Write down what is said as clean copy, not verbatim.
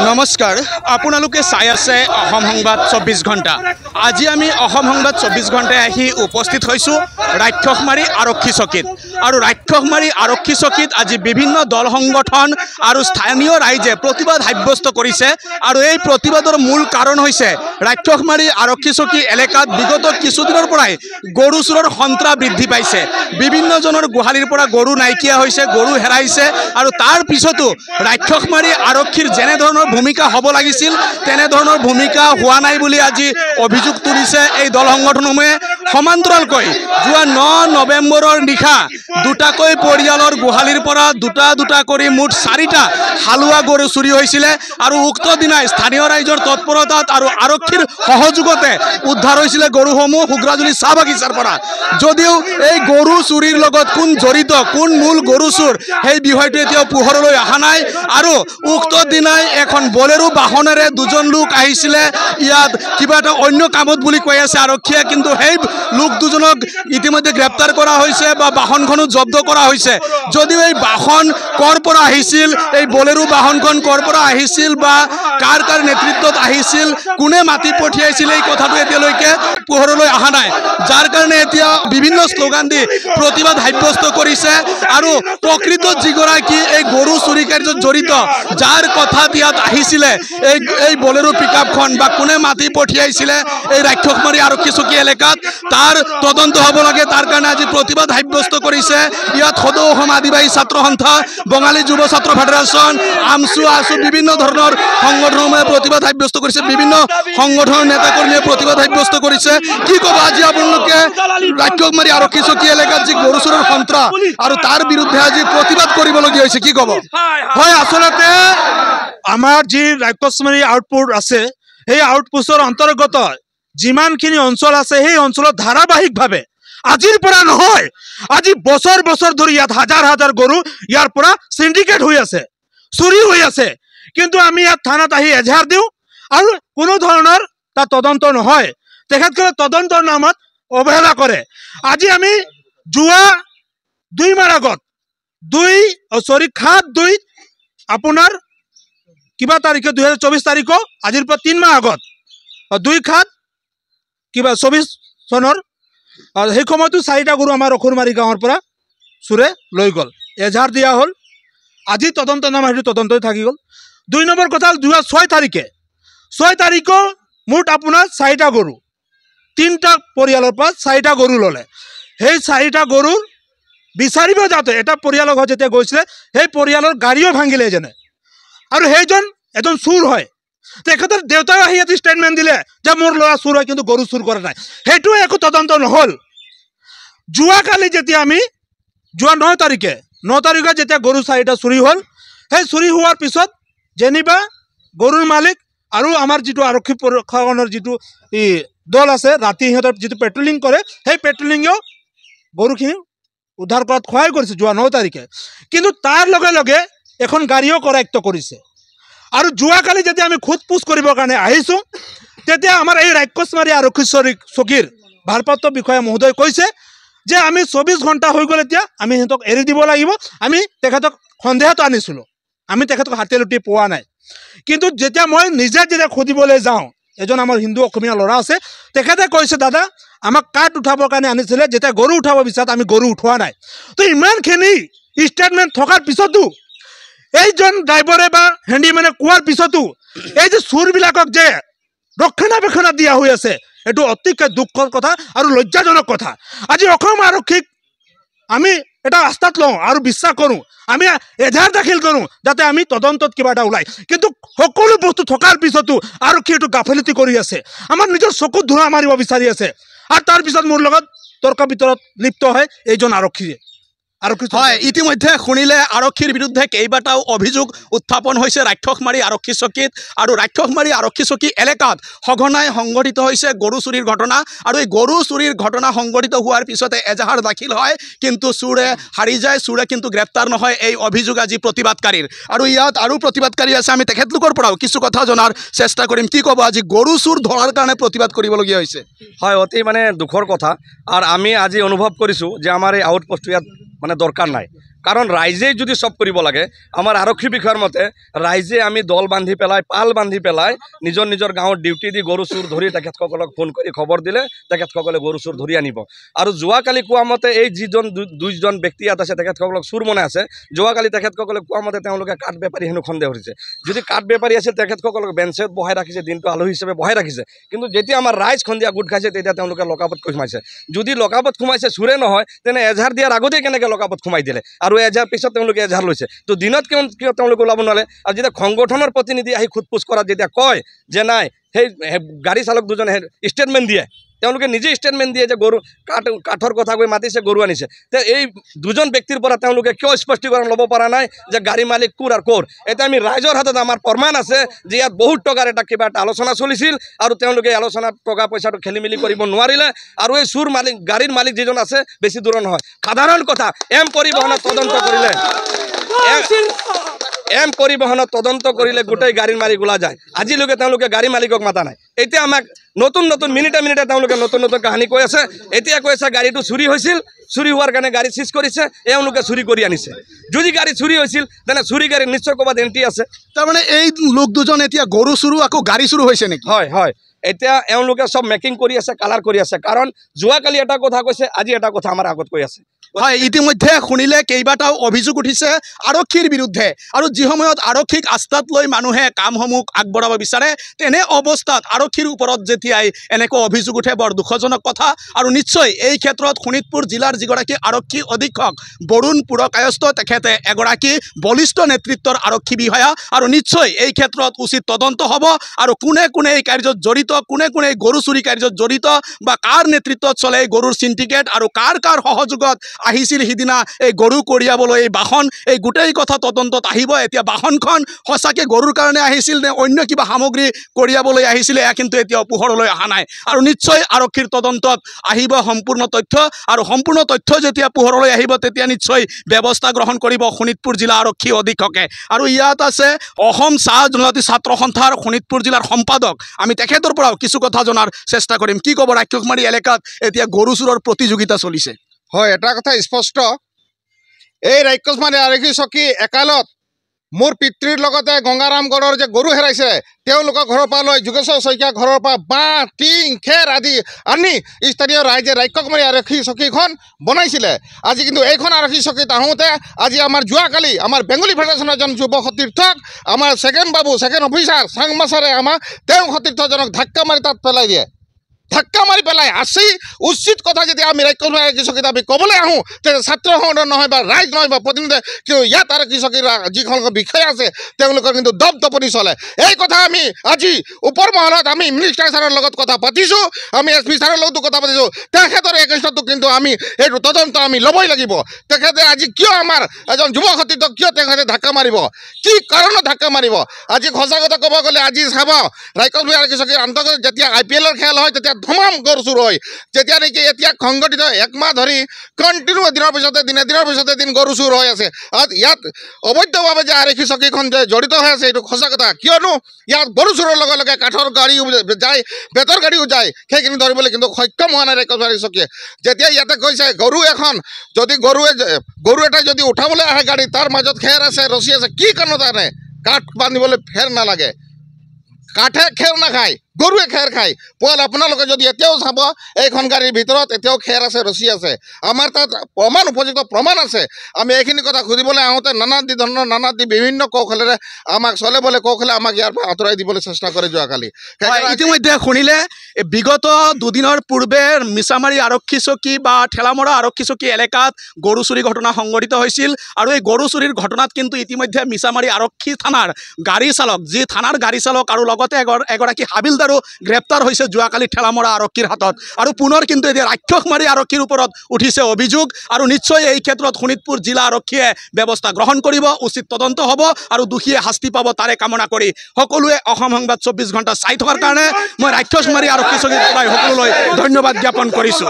নমস্কাৰ আপোনালোকে চাই আছে অসম সংবাদ 24 ঘণ্টা। আজি আমি অসম সংবাদ 24 ঘণ্টায় আহি উপস্থিত হৈছো ৰাক্ষসমাৰী আৰক্ষী চকীত। আৰু ৰাক্ষসমাৰী আৰক্ষী চকীত আজি বিভিন্ন দল সংগঠন আৰু স্থানীয় ৰাইজে প্ৰতিবাদ সাব্যস্ত কৰিছে। আৰু এই প্ৰতিবাদৰ মূল কাৰণ হৈছে ৰাক্ষসমাৰী আৰক্ষী চকী এলেকাত বিগত কিছুদিনৰ পৰাই গৰু চুৰৰ সন্ত্ৰাস বৃদ্ধি পাইছে। বিভিন্নজনৰ গোহালিৰ পৰা গৰু নাইকিয়া হৈছে, গৰু হেৰাইছে। আৰু তাৰ পিছতো ৰাক্ষসমাৰী আৰক্ষীৰ যেনে ধৰণৰ ভূমিকা হ'ব লাগিছিল তেনে ধৰণৰ ভূমিকা হোৱা নাই বুলি আজি অভিযোগ তুলিছে এই দল সংগঠনসমূহে। সমান্তৰালকৈ যোৱা 9 নৱেম্বৰৰ নিশা দুটাকৈ পৰিয়ালৰ গোহালিৰ পৰা দুটা কৰি মুঠ 4টা হালোৱা গৰু চুৰি হৈছিলে। আৰু উক্ত দিনাই স্থানীয় ৰাইজৰ তৎপৰতাত আৰু আৰক্ষীৰ সহযোগতে উদ্ধাৰ হৈছিলে গৰুসমূহ হুগ্ৰাজুলি চাহ বাগিচাৰ পৰা। যদিও এই গৰু চুৰিৰ লগত কোন জড়িত, কোন মূল গৰু চুৰ, সেই বিষয়টো এতিয়াও পোহৰলৈ অহা নাই। আৰু উক্ত দিনাই এখন বলেৰো বাহনেৰে দুজন লোক আহিছিলে ইয়াত কিবা এটা অন্য কামত বুলি কৈ আছে আৰক্ষীয়ে, কিন্তু সেই লোক দুজনক ইতিমধ্যে গ্ৰেপ্তাৰ কৰা হৈছে বা বাহনখনো জব্দ কৰা হৈছে। যদিও এই বাহন কৰ পৰা আহিছিল, এই বলেৰো বাহনখন কৰ পৰা আহিছিল বা কাৰ নেতৃত্বত আহিছিল, কোনে মাতি পঠিয়াইছিল, এই কথাটো এতিয়ালৈকে পোহৰলৈ অহা নাই। যাৰ কাৰণে এতিয়া বিভিন্ন শ্লোগান দি প্ৰতিবাদ সাব্যস্ত কৰিছে। আৰু প্ৰকৃত যিগৰাকী এই গৰু চুৰি কাৰ্যত জড়িত, যাৰ কথাত ইয়াত আহিছিলে এই বলেৰো পিকআপখন বা কোনে মাতি পঠিয়াইছিলে এই ৰাক্ষসমাৰী আৰক্ষী চকী এলেকাত, তাৰ তদন্ত হ'ব লাগে। তাৰ কাৰণে আজি প্ৰতিবাদ সাব্যস্ত কৰিছে ইয়াত সদৌ অসম আদিবাসী ছাত্ৰ সন্থা, বঙালী যুৱ ছাত্ৰ ফেডাৰেশ্যন, আমচু আছু বিভিন্ন ধৰণৰ সংগঠনসমূহে প্ৰতিবাদ সাব্যস্ত কৰিছে। বিভিন্ন সংগঠনৰ নেতাকৰ্মীয়ে প্ৰতিবাদ সাব্যস্ত কৰিছে। কি ক'ব আজি আপোনালোকে ৰাক্ষসমাৰী আৰক্ষী চকী এলেকাত যি গৰু চুৰৰ সন্ত্ৰাস আৰু তাৰ বিৰুদ্ধে আজি প্ৰতিবাদ কৰিবলগীয়া হৈছে, কি ক'ব? হয়, আচলতে আমাৰ যি ৰাক্ষসমাৰী আউটপোষ্ট আছে সেই আউটপোষ্টৰ অন্তৰ্গত যিমানখিনি অঞ্চল আছে সেই অঞ্চলত ধাৰাবাহিকভাৱে আজিৰ পৰা নহয়, আজি বছৰ বছৰ ধৰি ইয়াত হাজাৰ হাজাৰ গৰু ইয়াৰ পৰা চিণ্ডিকেট হৈ আছে, চুৰি হৈ আছে। কিন্তু আমি ইয়াত থানাত আহি এজাহাৰ দিওঁ আৰু কোনো ধৰণৰ তাত তদন্ত নহয়। তেখেতসকলে তদন্তৰ নামত অৱহেলা কৰে। আজি আমি যোৱা 2 মাহ আগত 7/2 আপোনাৰ কিবা তাৰিখে 2024 তাৰিখৰ আজিৰ পৰা 3 মাহ আগত 2/7/24 চনৰ সেই সময়তো 4টা গৰু আমাৰ অখুৰমাৰী গাঁৱৰ পৰা চুৰে লৈ গ'ল। এজাহাৰ দিয়া হ'ল। আজি তদন্ত নাম সেইটো তদন্তই থাকি গ'ল। 2 নম্বৰ কথা হ'ল 6 তাৰিখৰ মুঠ আপোনাৰ 4টা গৰু, 3টা পৰিয়ালৰ পৰা 4টা গৰু ল'লে। সেই 4টা গৰুৰ বিচাৰিব যাওঁতে এটা পৰিয়ালৰ ঘৰত যেতিয়া গৈছিলে সেই পৰিয়ালৰ গাড়ীও ভাঙিলে এজনে। আৰু সেইজন এজন চুৰ হয়। তেখেতৰ দেউতাই আহি এটা ষ্টেটমেণ্ট দিলে যে মোৰ ল'ৰা চুৰ হয় কিন্তু গৰু চুৰ কৰা নাই। সেইটোও একো তদন্ত নহ'ল। যোৱাকালি যেতিয়া আমি যোৱা 9 তাৰিখে যেতিয়া গৰু 4টা চুৰি হ'ল, সেই চুৰি হোৱাৰ পিছত যেনিবা গৰুৰ মালিক আৰু আমাৰ যিটো আৰক্ষী প্ৰশাসনৰ যিটো দল আছে, ৰাতি সিহঁতৰ যিটো পেট্ৰলিং কৰে, সেই পেট্ৰলিঙেও গৰুখিনি উদ্ধাৰ কৰাত সহায় কৰিছে যোৱা 9 তাৰিখে। কিন্তু তাৰ লগে লগে এখন গাড়ীও কৰায়ত্ব কৰিছে। আৰু যোৱাকালি যেতিয়া আমি সোধ-পোছ কৰিবৰ কাৰণে আহিছোঁ তেতিয়া আমাৰ এই ৰাক্ষসমাৰী আৰক্ষী চকীৰ ভাৰপ্ৰাপ্ত বিষয়া মহোদয় কৈছে যে আমি 24 ঘণ্টা হৈ গ'ল, এতিয়া আমি সিহঁতক এৰি দিব লাগিব। আমি তেখেতক সন্দেহত আনিছিলোঁ, আমি তেখেতক হাতে লুটি পোৱা নাই। কিন্তু যেতিয়া মই নিজে সুধিবলৈ যাওঁ, এজন আমাৰ হিন্দু অসমীয়া ল'ৰা আছে, তেখেতে কৈছে দাদা আমাক কাঠ উঠাবৰ কাৰণে আনিছিলে, যেতিয়া গৰু উঠাব বিচাৰত আমি গৰু উঠোৱা নাই। তো ইমানখিনি ষ্টেটমেণ্ট থকাৰ পিছতো, এইজন ড্ৰাইভাৰে বা হেণ্ডিমেনে কোৱাৰ পিছতো এই যে চোৰবিলাকক যে ৰক্ষণাবেক্ষণ দিয়া হৈ আছে, এইটো অতিকৈ দুখৰ কথা আৰু লজ্জাজনক কথা। আজি অসম আৰক্ষীক আমি এটা আস্থাত লওঁ আৰু বিশ্বাস কৰোঁ, আমি এজাহাৰ দাখিল কৰোঁ যাতে আমি তদন্তত কিবা এটা ওলায়। কিন্তু সকলো বস্তু থকাৰ পিছতো আৰক্ষী এইটো গাফিলতি কৰি আছে, আমাৰ নিজৰ চকুত ধোঁৱা মাৰিব বিচাৰি আছে। আৰু তাৰপিছত মোৰ লগত তৰ্ক বিতৰ্কত লিপ্ত হয় এইজন আৰক্ষীয়ে। হয়, ইতিমধ্যে শুনিলে আৰক্ষীৰ বিৰুদ্ধে কেইবাটাও অভিযোগ উত্থাপন হৈছে ৰাক্ষসমাৰী আৰক্ষী চকীত। আৰু ৰাক্ষসমাৰী আৰক্ষী চকী এলেকাত সঘনাই সংঘটিত হৈছে গৰু চুৰিৰ ঘটনা। আৰু এই গৰু চুৰিৰ ঘটনা সংঘটিত হোৱাৰ পিছতে এজাহাৰ দাখিল হয়, কিন্তু চোৰে হাৰি যায়, চোৰে কিন্তু গ্ৰেপ্তাৰ নহয়, এই অভিযোগ আজি প্ৰতিবাদকাৰীৰ। আৰু ইয়াত আৰু প্ৰতিবাদকাৰী আছে, আমি তেখেতলোকৰ পৰাও কিছু কথা জনাৰ চেষ্টা কৰিম। কি ক'ব আজি গৰু চুৰ ধৰাৰ কাৰণে প্ৰতিবাদ কৰিবলগীয়া হৈছে? হয়, অতি দুখৰ কথা। আৰু আমি আজি অনুভৱ কৰিছোঁ যে আমাৰ এই আউটপোষ্ট ইয়াত দৰকাৰ নাই। কাৰণ ৰাইজেই যদি চব কৰিব লাগে আমাৰ আৰক্ষী বিষয়াৰ মতে ৰাইজে আমি দল বান্ধি পেলাই পাল বান্ধি পেলাই নিজৰ নিজৰ গাঁৱৰ ডিউটি দি গৰু চুৰ ধৰি তেখেতসকলক ফোন কৰি খবৰ দিলে তেখেতসকলে গৰু চুৰ ধৰি আনিব আৰু যোৱাকালি কোৱা মতে এই যিজন দুইজন ব্যক্তি ইয়াত আছে তেখেতসকলক চুৰ মনে আছে যোৱাকালি তেখেতসকলে কোৱা মতে তেওঁলোকে কাঠ বেপাৰী হেনো সন্দেহ কৰিছে যদি কাঠ বেপাৰী আছিল তেখেতসকলক বেঞ্চত বহাই ৰাখিছে দিনটো আলহী হিচাপে বহাই ৰাখিছে কিন্তু যেতিয়া আমাৰ ৰাইজ সন্ধিয়া গোট খাইছে তেতিয়া তেওঁলোকে লকাপত সোমাইছে যদি লকাপত সোমাইছে চুৰে নহয় তেনে এজাহাৰ দিয়াৰ আগতেই কেনেকৈ লকাপত সোমাই দিলে আৰু এজাহাৰ পিছত তেওঁলোকে এজাহাৰ লৈছে তো দিনত কিয় তেওঁলোকে ওলাব নোৱাৰে আৰু যেতিয়া সংগঠনৰ প্ৰতিনিধি আহি সোধপোছ কৰাত যেতিয়া কয় যে নাই সেই গাড়ী চালক দুজনে ষ্টেটমেণ্ট দিয়ে তেওঁলোকে নিজে ষ্টেটমেণ্ট দিয়ে যে গৰু কাঠৰ কথা কৈ মাতিছে গৰু আনিছে তে এই দুজন ব্যক্তিৰ পৰা তেওঁলোকে কিয় স্পষ্টীকৰণ ল'ব পৰা নাই যে গাড়ী মালিক কোৰ আৰু কোৰ এতিয়া আমি ৰাইজৰ হাতত আমাৰ প্ৰমাণ আছে যে ইয়াত বহুত টকাৰ কিবা এটা আলোচনা চলিছিল আৰু তেওঁলোকে আলোচনাত টকা পইচাটো খেলি মেলি কৰিব নোৱাৰিলে আৰু এই চুৰ মালিক গাড়ীৰ মালিক যিজন আছে বেছি দূৰৰ নহয় সাধাৰণ কথা পৰিবহণত তদন্ত কৰিলে পৰিবহণত তদন্ত কৰিলে গোটেই গাড়ীৰ মালিক ওলা যায় আজিলৈকে তেওঁলোকে গাড়ী মালিকক মাতা নাই এতিয়া আমাক নতুন মিনিটে তেওঁলোকে নতুন কাহিনী কৈ আছে এতিয়া কৈ আছে গাড়ীটো চুৰি হৈছিল চুৰি হোৱাৰ কাৰণে গাড়ী চিজ কৰিছে এওঁলোকে চুৰি কৰি আনিছে যদি গাড়ী চুৰি হৈছিল তেনে চুৰি গাড়ী নিশ্চয় ক'ৰবাত এণ্ট্ৰি আছে তাৰমানে এই লোক দুজন এতিয়া গৰু চুৰু আকৌ গাড়ী চুৰু হৈছে নেকি হয় এতিয়া এওঁলোকে চব মেকিং কৰি আছে কালাৰ কৰি আছে কাৰণ যোৱাকালি এটা কথা কৈছে আজি এটা কথা আমাৰ আগত কৈ আছে হয় ইতিমধ্যে শুনিলে কেইবাটাও অভিযোগ উঠিছে আৰক্ষীৰ বিৰুদ্ধে আৰু যি সময়ত আৰক্ষীক আস্থাত লৈ মানুহে কামসমূহ আগবঢ়াব বিচাৰে তেনে অৱস্থাত আৰক্ষীৰ ওপৰত যেতিয়াই এনেকুৱা অভিযোগ উঠে বৰ দুখজনক কথা আৰু নিশ্চয় এই ক্ষেত্ৰত শোণিতপুৰ জিলাৰ যিগৰাকী আৰক্ষী অধীক্ষক বৰুণ পুৰকায়স্থ তেখেতে এগৰাকী বলিষ্ঠ নেতৃত্বৰ আৰক্ষী বিষয়া আৰু নিশ্চয় এই ক্ষেত্ৰত উচিত তদন্ত হ'ব আৰু কোনে কোনে এই কাৰ্যত জড়িত কোনে কোনে গৰু চুৰি কাৰ্যত জড়িত বা কাৰ নেতৃত্বত চলে এই গৰুৰ চিণ্ডিকেট আৰু কাৰ সহযোগত আহিছিল সিদিনা এই গৰু কঢ়িয়াবলৈ এই বাহন এই গোটেই কথা তদন্তত আহিব এতিয়া বাহনখন সঁচাকৈ গৰুৰ কাৰণে আহিছিল নে অন্য কিবা সামগ্ৰী কঢ়িয়াবলৈ আহিছিলে এয়া কিন্তু এতিয়া পোহৰলৈ অহা নাই আৰু নিশ্চয় আৰক্ষীৰ তদন্তত আহিব সম্পূৰ্ণ তথ্য আৰু সম্পূৰ্ণ তথ্য যেতিয়া পোহৰলৈ আহিব তেতিয়া নিশ্চয় ব্যৱস্থা গ্ৰহণ কৰিব শোণিতপুৰ জিলা আৰক্ষী অধীক্ষকে আৰু ইয়াত আছে অসম চাহ জনজাতি ছাত্ৰ সন্থাৰ শোণিতপুৰ জিলাৰ সম্পাদক আমি তেখেতৰ পৰাও কিছু কথা জনাৰ চেষ্টা কৰিম কি ক'ব ৰাক্ষসমাৰী এলেকাত এতিয়া গৰু চুৰৰ প্ৰতিযোগিতা চলিছে হয় এটা কথা স্পষ্ট এই ৰাক্ষসমাৰী আৰক্ষী চকী একালত মোৰ পিতৃৰ লগতে গংগাৰামগড়ৰ যে গৰু হেৰাইছে তেওঁলোকৰ ঘৰৰ পৰা লৈ যোগেশ্বৰ শইকীয়া ঘৰৰ পৰা বাঁহ টিং খেৰ আদি আনি স্থানীয় ৰাইজে ৰাক্ষসমাৰী আৰক্ষী চকীখন বনাইছিলে আজি কিন্তু এইখন আৰক্ষী চকীত আহোঁতে আজি আমাৰ যোৱাকালি আমাৰ বেংগলী ফেডাৰেশ্যনৰ এজন যুৱ সতীৰ্থক আমাৰ ছেকেণ্ড অফিচাৰ চাংমাছাৰে আমাক তেওঁ সতীৰ্থজনক ধাক্কা মাৰি তাত পেলাই দিয়ে ধাক্কা মাৰি পেলাই আছে উচিত কথা যেতিয়া আমি ৰাক্ষসমাৰী আৰক্ষী চকীত আমি ক'বলৈ আহোঁ তেতিয়া ছাত্ৰ সংগঠন নহয় বা ৰাইজ নহয় বা প্ৰতিনিধি কিন্তু ইয়াত আৰক্ষী চকীৰ যিখন বিষয়া আছে তেওঁলোকৰ কিন্তু দপদপনি চলে এই কথা আমি আজি ওপৰ মহলত আমি মিনিষ্টাৰ ছাৰৰ লগত কথা পাতিছোঁ আমি SP ছাৰৰ লগতো কথা পাতিছোঁ তেখেতৰ এগেইনষ্টতো কিন্তু আমি এইটো তদন্ত আমি ল'বই লাগিব তেখেতে আজি কিয় আমাৰ এজন যুৱ সতীৰ্থক কিয় তেখেতে ধাক্কা মাৰিব কি কাৰণত ধাক্কা মাৰিব আজি সঁচা কথা ক'ব গ'লে আজি চাব ৰাক্ষসমাৰী আৰক্ষী চকীৰ আন্তৰ্জাতিক যেতিয়া IPLৰ খেল হয় তেতিয়া ধমাম গৰু চুৰ হয় যেতিয়া নেকি এতিয়া সংগঠিত একমাহ ধৰি কণ্টিনিউ দিনৰ পিছতে দিন গৰু চুৰ হৈ আছে ইয়াত অবৈধভাৱে যে আৰক্ষী চকীখন যে জড়িত হৈ আছে এইটো সঁচা কথা কিয়নো ইয়াত গৰু চুৰৰ লগে লগে কাঠৰ গাড়ীও যায় বেতৰ গাড়ীও যায় সেইখিনি ধৰিবলৈ কিন্তু সক্ষম হোৱা নাই ৰাক্ষসমাৰী চকীয়ে যেতিয়া ইয়াতে কৈছে গৰু এখন যদি গৰু এটা যদি উঠাবলৈ আহে গাড়ী তাৰ মাজত খেৰ আছে ৰছী আছে কি কাৰণত আনে কাঠ বান্ধিবলৈ ফেৰ নালাগে কাঠে খেৰ নাখায় গৰুৱে খেৰ খায় পোৱাল আপোনালোকে যদি এতিয়াও চাব এইখন গাড়ীৰ ভিতৰত এতিয়াও খেৰ আছে ৰছী আছে আমাৰ তাত উপযুক্ত প্ৰমাণ আছে আমি এইখিনি কথা সুধিবলৈ আহোঁতে নানাদি বিভিন্ন কৌশলেৰে আমাক চলেবলৈ কৌশলে আমাক ইয়াৰ পৰা আঁতৰাই দিবলৈ চেষ্টা কৰে যোৱাকালি ইতিমধ্যে শুনিলে বিগত দুদিনৰ পূৰ্বে মিছামাৰী আৰক্ষী চকী বা ঠেলামৰা আৰক্ষী চকী এলেকাত গৰু চুৰি ঘটনা সংঘটিত হৈছিল আৰু এই গৰু চুৰিৰ ঘটনাত কিন্তু ইতিমধ্যে মিছামাৰী আৰক্ষী থানাৰ গাড়ী চালক যি থানাৰ গাড়ী চালক আৰু লগতে এগৰাকী হাবিলদাৰ গ্ৰেপ্তাৰ হৈছে যোৱাকালি ঠেলামৰা আৰক্ষীৰ হাতত আৰু পুনৰ কিন্তু এতিয়া ৰাক্ষসমাৰী আৰক্ষীৰ ওপৰত উঠিছে অভিযোগ আৰু নিশ্চয় এই ক্ষেত্ৰত শোণিতপুৰ জিলা আৰক্ষীয়ে ব্যৱস্থা গ্ৰহণ কৰিব উচিত তদন্ত হ'ব আৰু দোষীয়ে শাস্তি পাব তাৰে কামনা কৰি সকলোৱে অসম সংবাদ 24 ঘণ্টা চাই থকাৰ কাৰণে মই ৰাক্ষসমাৰী আৰক্ষী চকীৰ পৰাই সকলোলৈ ধন্যবাদ জ্ঞাপন কৰিছোঁ।